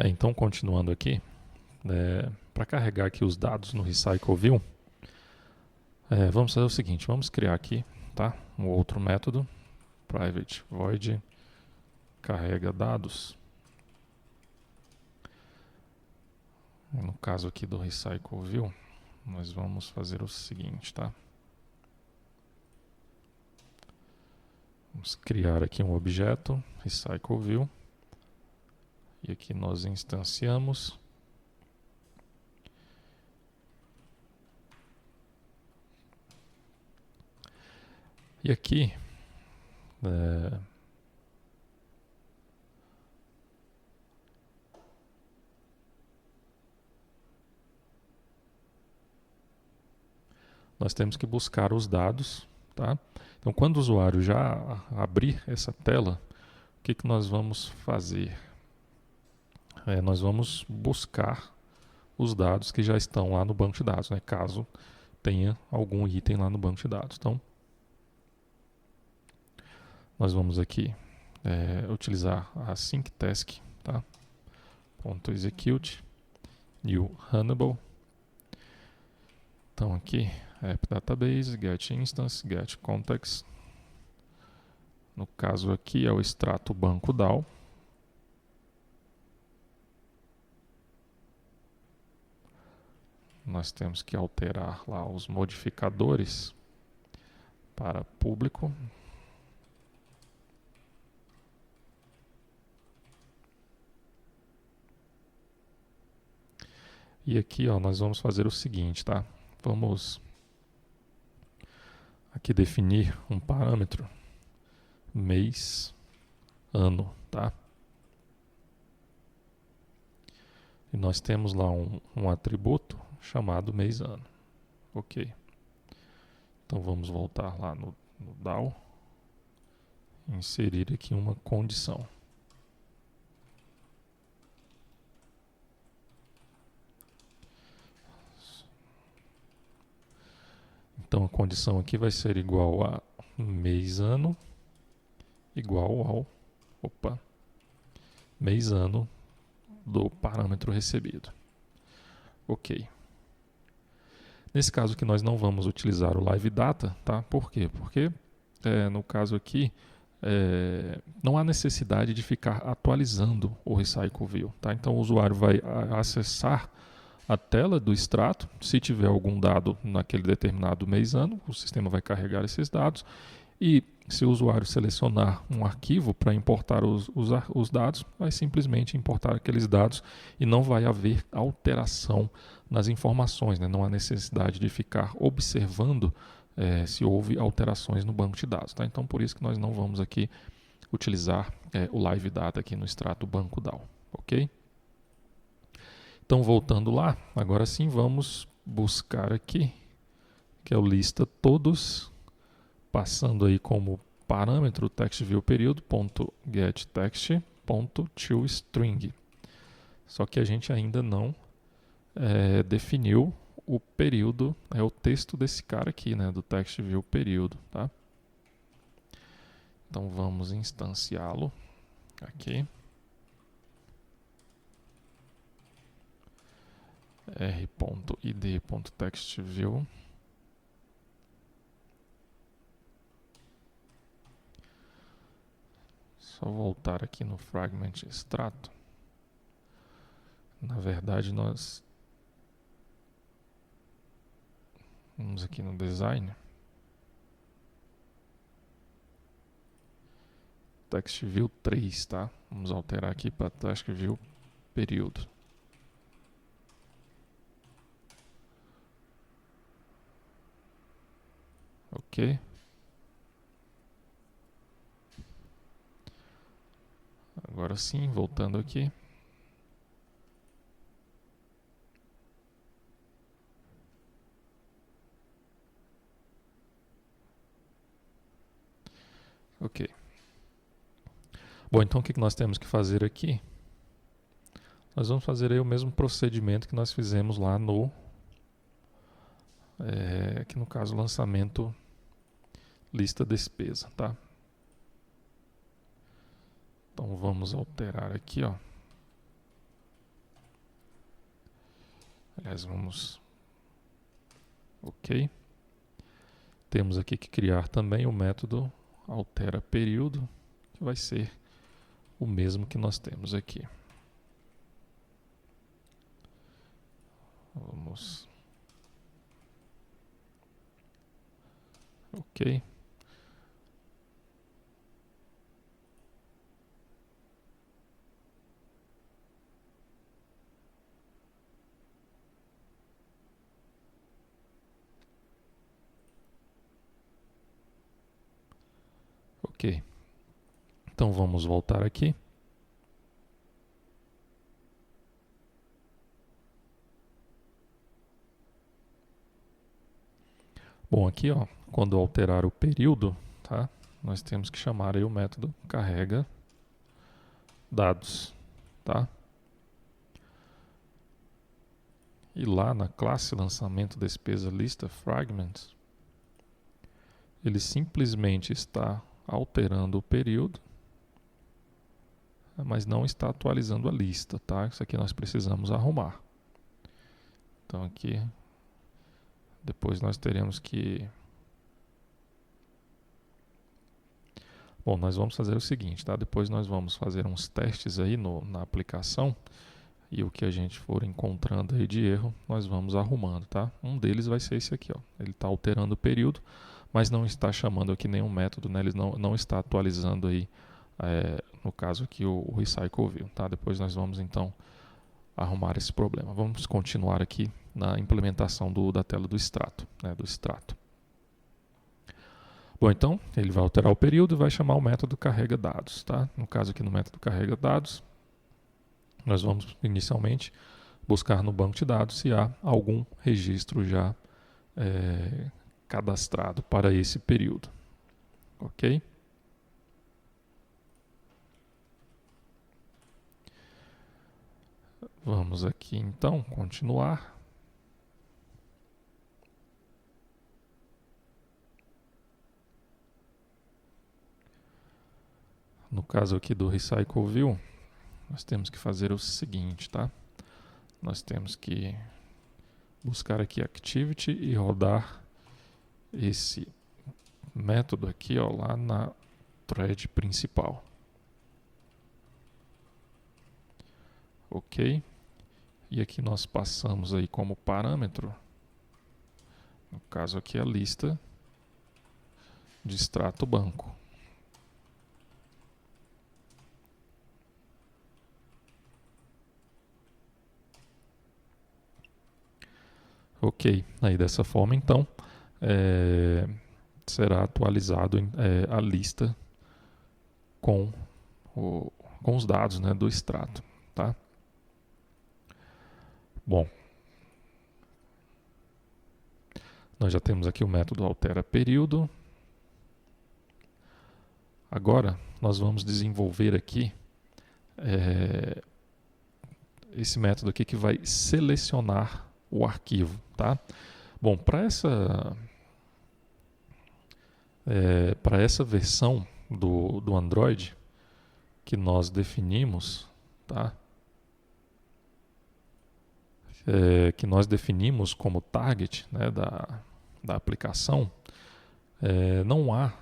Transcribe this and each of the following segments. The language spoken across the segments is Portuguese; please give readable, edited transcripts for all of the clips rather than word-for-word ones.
Então, continuando aqui, para carregar aqui os dados no Recycle View, vamos fazer o seguinte, vamos criar aqui, tá, um outro método, private void carrega dados. No caso aqui do Recycle View, nós vamos fazer o seguinte, tá? Vamos criar aqui um objeto, Recycle View, e aqui nós instanciamos e aqui nós temos que buscar os dados, tá? Então, quando o usuário já abrir essa tela, o que nós vamos fazer? Nós vamos buscar os dados que já estão lá no banco de dados, né? Caso tenha algum item lá no banco de dados. Então, nós vamos aqui utilizar a sync task, tá? .execute new Hannibal. Então aqui app database, get instance, get context. No caso aqui é o extrato banco DAO. Nós temos que alterar lá os modificadores para público. E aqui, ó, nós vamos fazer o seguinte, tá? Vamos aqui definir um parâmetro mês, ano, tá? E nós temos lá um atributo chamado mês, ano. Ok. Então vamos voltar lá no DAO, inserir aqui uma condição. Então a condição aqui vai ser igual a mês, ano, igual ao mês, ano do parâmetro recebido. Ok. Nesse caso aqui nós não vamos utilizar o live data, tá? Por quê? Porque no caso aqui não há necessidade de ficar atualizando o Recycle View, tá? Então o usuário vai acessar a tela do extrato, se tiver algum dado naquele determinado mês, ano, o sistema vai carregar esses dados e se o usuário selecionar um arquivo para importar os dados, vai simplesmente importar aqueles dados e não vai haver alteração nas informações, né? Não há necessidade de ficar observando se houve alterações no banco de dados. Tá? Então, por isso que nós não vamos aqui utilizar o Live Data aqui no extrato banco DAO. Ok? Então, voltando lá, agora sim vamos buscar aqui, que é o lista todos, passando aí como parâmetro textViewPeriod.getText.toString. Só que a gente ainda não definiu o período, o texto desse cara aqui, né, do textViewPeriod, tá? Então vamos instanciá-lo aqui. r.id.textView. Só voltar aqui no fragment extrato. Na verdade, nós vamos aqui no design. TextView 3, tá? Vamos alterar aqui para TextView período. Ok. Agora sim, voltando aqui. Ok. Bom, então o que nós temos que fazer aqui? Nós vamos fazer aí o mesmo procedimento que nós fizemos lá no aqui no caso lançamento lista despesa, tá? Então vamos alterar aqui, ó. Aliás, vamos... Ok. Temos aqui que criar também o método altera período, que vai ser o mesmo que nós temos aqui. Vamos... Ok. Ok. Então vamos voltar aqui. Bom, aqui, ó, quando alterar o período, tá? Nós temos que chamar aí o método carrega dados, tá? E lá na classe lançamento despesa lista fragments, ele simplesmente está alterando o período, mas não está atualizando a lista, tá? Isso aqui nós precisamos arrumar. Então aqui, depois nós teremos que... Bom, nós vamos fazer o seguinte, tá? Depois nós vamos fazer uns testes aí na aplicação e o que a gente for encontrando aí de erro, nós vamos arrumando, tá? Um deles vai ser esse aqui, ó. Ele está alterando o período, mas não está chamando aqui nenhum método, né? Ele não está atualizando aí, no caso aqui, o recycle view, tá? Depois nós vamos então arrumar esse problema. Vamos continuar aqui na implementação da tela do extrato, né? Do extrato. Bom, então, ele vai alterar o período e vai chamar o método carrega dados, tá? No caso aqui no método carrega dados, nós vamos inicialmente buscar no banco de dados se há algum registro já cadastrado para esse período, ok? Vamos aqui então continuar. No caso aqui do Recycle View, nós temos que fazer o seguinte, tá? Nós temos que buscar aqui Activity e rodar esse método aqui, ó, lá na thread principal. Ok? E aqui nós passamos aí como parâmetro, no caso aqui a lista de extrato banco. Ok, aí dessa forma então será atualizado a lista com os dados, né, do extrato, tá? Bom, nós já temos aqui o método altera período. Agora nós vamos desenvolver aqui esse método aqui que vai selecionar o arquivo, tá? Bom, para essa versão do Android que nós definimos, tá? Que nós definimos como target, né, da aplicação, não há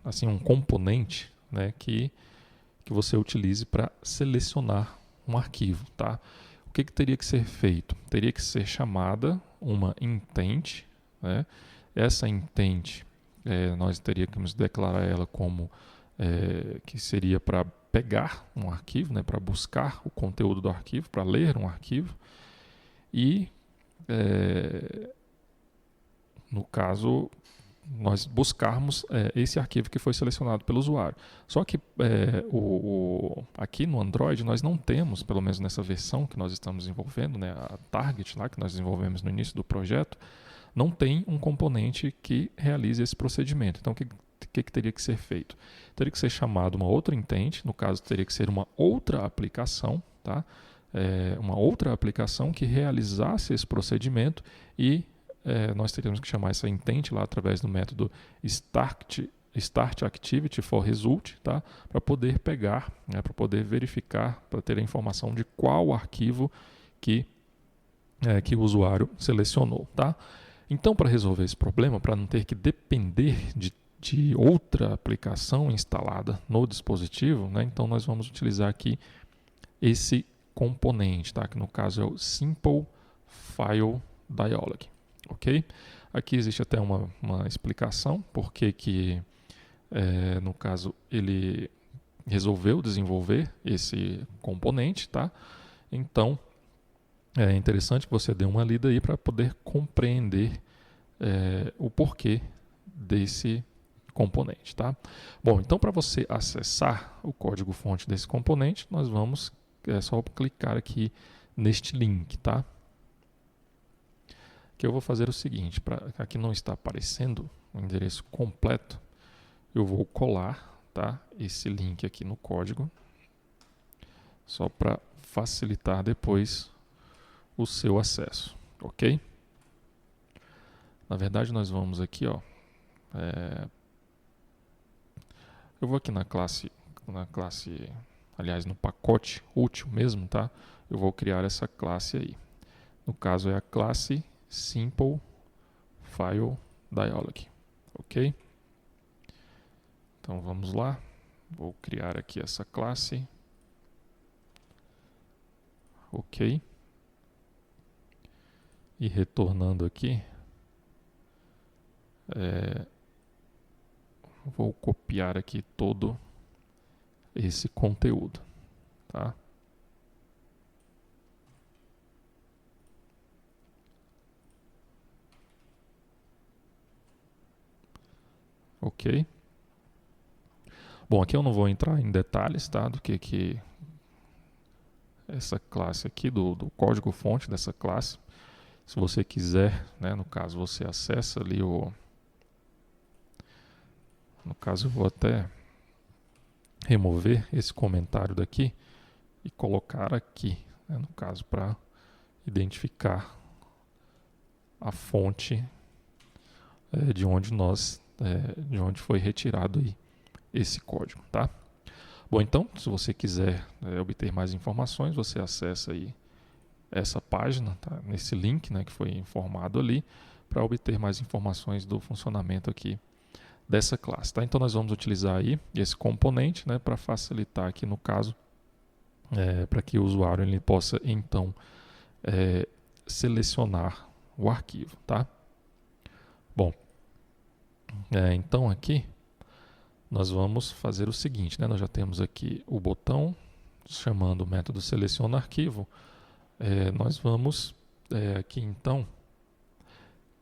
assim um componente, né, que você utilize para selecionar um arquivo, tá? O que teria que ser feito? Teria que ser chamada uma intent, né? Essa intent nós teríamos que declarar ela como que seria para pegar um arquivo, né, para buscar o conteúdo do arquivo, para ler um arquivo e no caso nós buscarmos esse arquivo que foi selecionado pelo usuário. Só que aqui no Android nós não temos, pelo menos nessa versão que nós estamos desenvolvendo, né, a Target lá que nós desenvolvemos no início do projeto, não tem um componente que realize esse procedimento. Então o que teria que ser feito? Teria que ser chamado uma outra intent, no caso teria que ser uma outra aplicação, tá? Uma outra aplicação que realizasse esse procedimento e nós teríamos que chamar essa intent lá através do método start activity for result, tá? Para poder pegar, né, para poder verificar, para ter a informação de qual arquivo que que o usuário selecionou, tá? Então, para resolver esse problema, para não ter que depender de outra aplicação instalada no dispositivo, né, então nós vamos utilizar aqui esse componente, tá? Que no caso é o Simple File Dialog, ok? Aqui existe até uma explicação porque que no caso ele resolveu desenvolver esse componente, tá? Então é interessante que você dê uma lida aí para poder compreender o porquê desse componente, tá? Bom, então para você acessar o código-fonte desse componente, nós vamos só clicar aqui neste link, tá? Que eu vou fazer o seguinte, aqui não está aparecendo o endereço completo, eu vou colar, tá, esse link aqui no código, só para facilitar depois o seu acesso, ok? Na verdade, nós vamos aqui, ó, eu vou aqui na classe, aliás, no pacote útil mesmo, tá? Eu vou criar essa classe aí. No caso é a classe Simple File Dialog, ok? Então vamos lá, vou criar aqui essa classe, ok? E retornando aqui, vou copiar aqui todo esse conteúdo, tá? Ok. Bom, aqui eu não vou entrar em detalhes, tá? Do que essa classe aqui, do código-fonte dessa classe. Se você quiser, né, no caso você acessa ali no caso eu vou até remover esse comentário daqui e colocar aqui, né, no caso para identificar a fonte de onde foi retirado aí esse código, tá? Bom, então, se você quiser obter mais informações, você acessa aí essa página, tá? Nesse link, né, que foi informado ali, para obter mais informações do funcionamento aqui dessa classe, tá? Então nós vamos utilizar aí esse componente, né, para facilitar aqui no caso, para que o usuário ele possa então selecionar o arquivo, tá? Bom, então aqui nós vamos fazer o seguinte, né? Nós já temos aqui o botão chamando o método seleciona arquivo. Nós vamos aqui então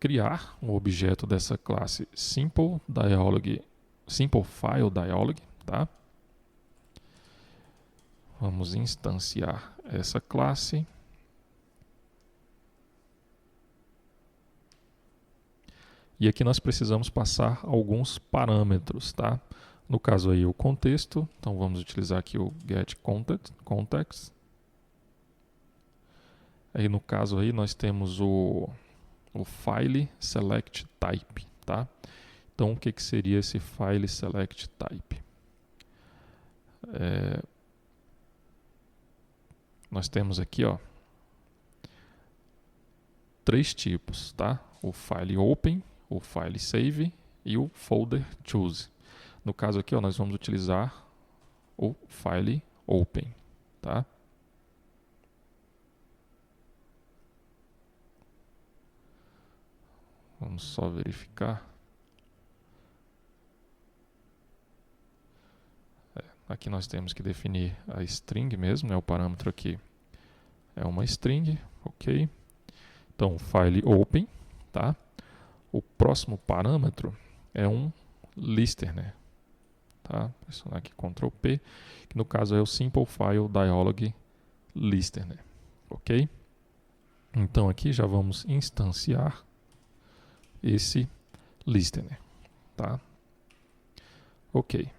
criar um objeto dessa classe Simple File Dialog, tá? Vamos instanciar essa classe. E aqui nós precisamos passar alguns parâmetros, tá? No caso aí o contexto, então vamos utilizar aqui o getContext. Aí no caso aí nós temos o file select type, tá? Então o que seria esse file select type? Nós temos aqui, ó, 3 tipos, tá? O file open, o file save e o folder choose. No caso aqui, ó, nós vamos utilizar o file open, tá? Vamos só verificar. Aqui nós temos que definir a string mesmo, né? O parâmetro aqui é uma string, ok? Então, file open, tá? O próximo parâmetro é um listener, tá? Pressionar aqui Ctrl P, que no caso é o Simple File Dialog Listener, ok? Então aqui já vamos instanciar esse listener, tá? Ok.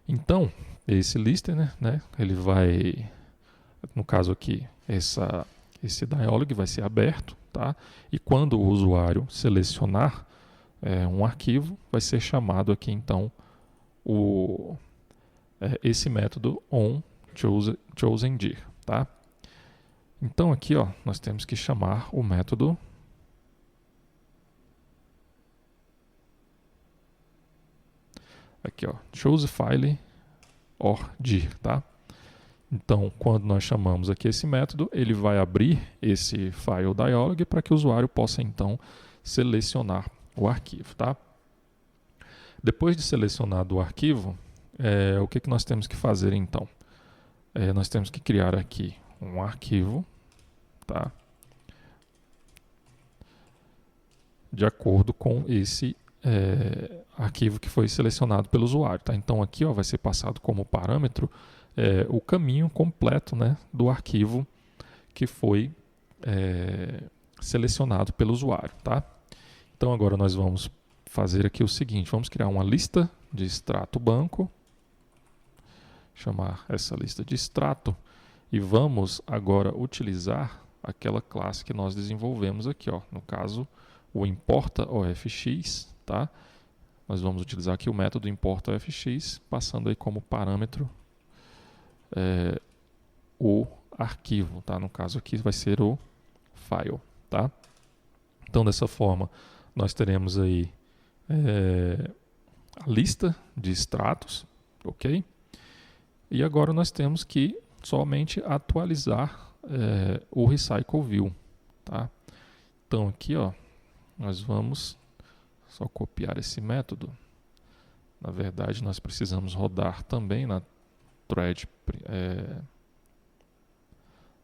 Então, esse listener, né, ele vai, no caso aqui, esse dialog vai ser aberto, tá? E quando o usuário selecionar um arquivo, vai ser chamado aqui então esse método onChosenDir, tá? Então aqui, ó, nós temos que chamar o método aqui, ó, choseFile or dir, tá? Então, quando nós chamamos aqui esse método, ele vai abrir esse file dialog para que o usuário possa então selecionar o arquivo, tá? Depois de selecionado o arquivo, o que nós temos que fazer então? Nós temos que criar aqui um arquivo, tá? De acordo com esse arquivo que foi selecionado pelo usuário, tá? Então aqui, ó, vai ser passado como parâmetro o caminho completo, né, do arquivo que foi selecionado pelo usuário, tá? Então agora nós vamos fazer aqui o seguinte, vamos criar uma lista de extrato banco, chamar essa lista de extrato e vamos agora utilizar aquela classe que nós desenvolvemos aqui, ó, no caso o importa OFX, tá? Nós vamos utilizar aqui o método importa OFX, passando aí como parâmetro o arquivo, tá? No caso aqui vai ser o file, tá? Então dessa forma nós teremos aí a lista de extratos, ok? E agora nós temos que somente atualizar o recycle view, tá? Então aqui, ó, nós vamos só copiar esse método. Na verdade, nós precisamos rodar também na thread.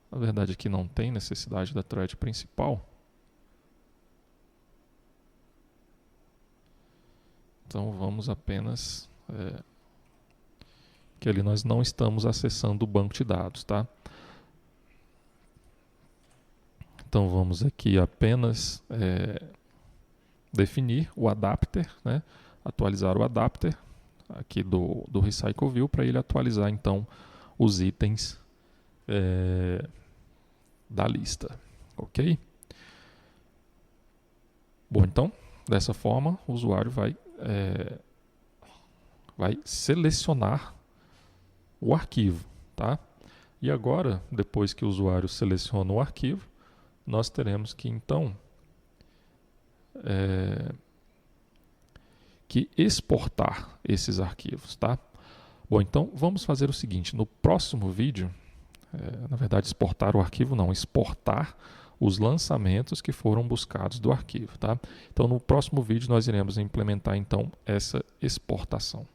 Na verdade, aqui não tem necessidade da thread principal. Então vamos apenas que ali nós não estamos acessando o banco de dados, tá? Então vamos aqui apenas definir o adapter, né? Atualizar o adapter aqui do recycle view para ele atualizar então os itens da lista, ok? Bom, então dessa forma o usuário vai selecionar o arquivo, tá? E agora, depois que o usuário seleciona o arquivo, nós teremos que então que exportar esses arquivos, tá? Bom, então vamos fazer o seguinte, no próximo vídeo, na verdade exportar o arquivo não, exportar os lançamentos que foram buscados do arquivo, tá? Então no próximo vídeo nós iremos implementar então essa exportação.